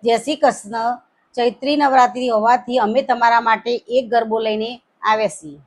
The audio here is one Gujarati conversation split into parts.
જય શ્રી કૃષ્ણ। ચૈત્રી નવરાત્રી હોવાથી અમે તમારા માટે એક ગરબો લઈને આવ્યા છીએ।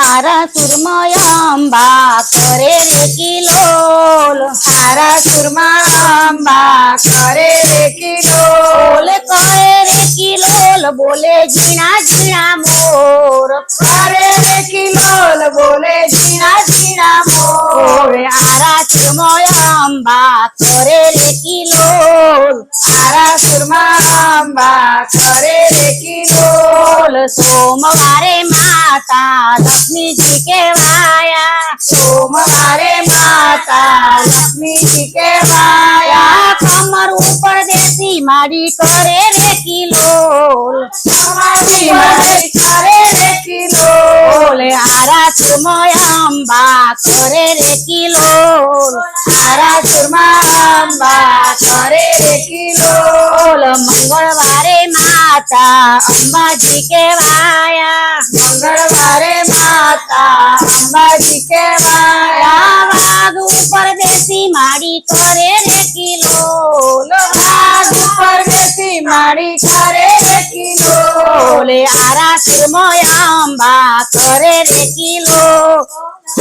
આરા સુરમાં અંબા કરે રે કિલોલ, આરા સુરમાં અંબા કરે રે કિલોલ, કરે રે કિલોલ, બોલે ઝીણા ઝીણા મોર, કરે રે કિલોલ, બોલે ઝીણા ઝીણા મોર। આરા સુરમાં અંબા કરે રે કિલોલ, આરા સુરમાં અંબા કરે રે કિલોલ, સોમવારે માતા લક્ષ્મીજી કહેવાયા, સોમવારે માતા લક્ષ્મીજી કહેવાયા। કમર ઉપર દેશી માડી કરે રે કિલોલ, તમારી મારી કરે રે કિલોલ, આરા સુરમાં અંબા કરે રે કિલોલ, આરા સુરમાં અંબા કરે રે કિલોલ, મંગળવારે માતા અંબાજી કહેવાયા, મંગળવારે માતા અંબાજી કહેવાયા। વાઘ ઉપર બેસી માડી કરે રે કિલોલ, વાઘ ઉપર બેસી માડી કરે રે કિલોલ, આરા સુરમાં અંબા કરે રે કિલોલ,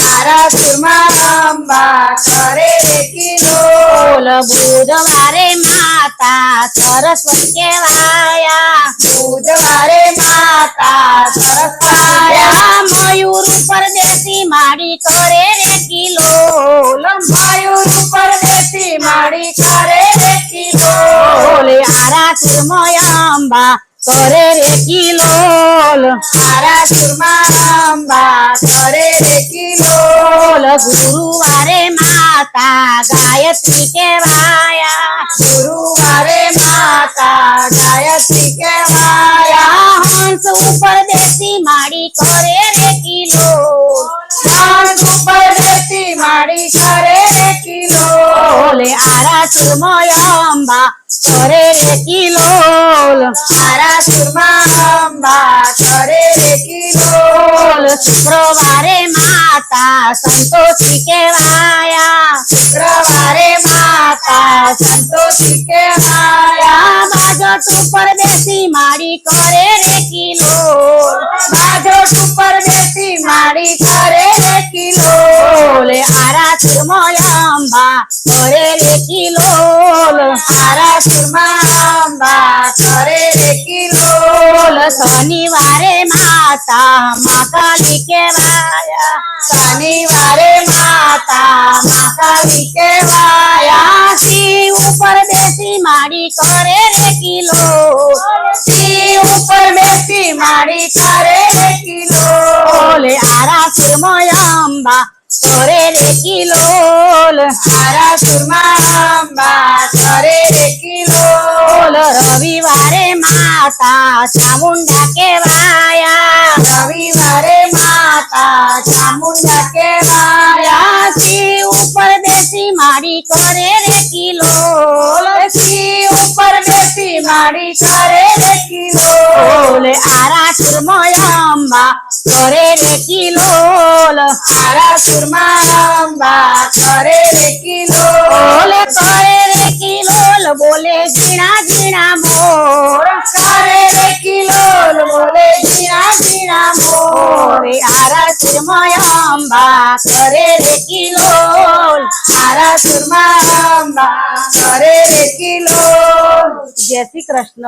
આરા સુરમાં અંબા કરે રે કિલોલ, બુધવારે માતા સરસ્વતી કહેવાયા, બુધવારે માતા સરસાયા। મયુર ઉપર દેશી માડી કરે રે કિલોલ, મયુર ઉપર બેસી માડી કરે રે કિલોલ, આરા સુરમાં અંબા કરે રે કિલોલ, આરા સુરમાં અંબા કરે રે કિલોલ, ગુરુવારે માતા ગાયત્રી કહેવાયા, ગુરુવારે માતા ગાયત્રી કહેવાયા। હંસ ઉપર દેશી માડી કરે રે કિલોલ, હંસ ઉપર બેસી માડી કરે રે કિલોલ, આરા સુરમાં અંબા કરે રે કિલોલ, આરા સુરમાં અંબા કરે રે કિલોલ, શુક્રવારે માતા સંતોષી કહેવાયા, શુક્રવારે માતા સંતોષી કહેવાયા। બાજોટ ઉપર બેસી માડી કરે રે કિલોલ, બાજોટ ઉપર બેસી માડી કરે રે કિલોલ, આરા સુરમાં અંબા કરે રે કિલોલ, આરા સુરમાં અંબા કરે રે કિલોલ, શનિવારે માતા મહાકાલી કહેવાયા, શનિવારે માતા મહાકાલી કહેવાયા। શિવ ઉપર બેસી માડી કરે રે કિલોલ, શિવ ઉપર બેસી માડી કરે રે કિલોલ, આરા સુરમાં અંબા કરે રે કિલોલ, આરા સુરમાં અંબા કરે રે કિલોલ, રવિવારે માતા ચામુંડા કહેવાયા, રવિવારે માતા ચામુંડા કહેવાયા। શિવ ઉપર બેસી માડી કરે રે કિલોલ, શિવ ઉપર બેસી માડી કરે રે કિલોલ, આરા સુરમાં અંબા કરે રે કિલોલ, આરા સુરમાં અંબા કરે રે કિલોલ, કરે રે કિલોલ, બોલે ઝીણા ઝીણા મોર, કરે રે કિલોલ, બોલે ઝીણા ઝીણા મોર, આરા સુરમાં અંબા કરે રે કિલોલ, આરા સુરમાં અંબા કરે રે કિલોલ। જય શ્રી કૃષ્ણ।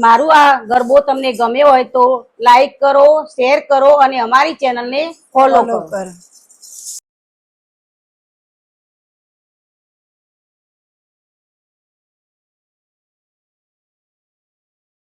મારું આ ગરબો તમને ગમ્યો હોય તો લાઈક કરો, શેર કરો અને અમારી ચેનલને ફોલો કરો।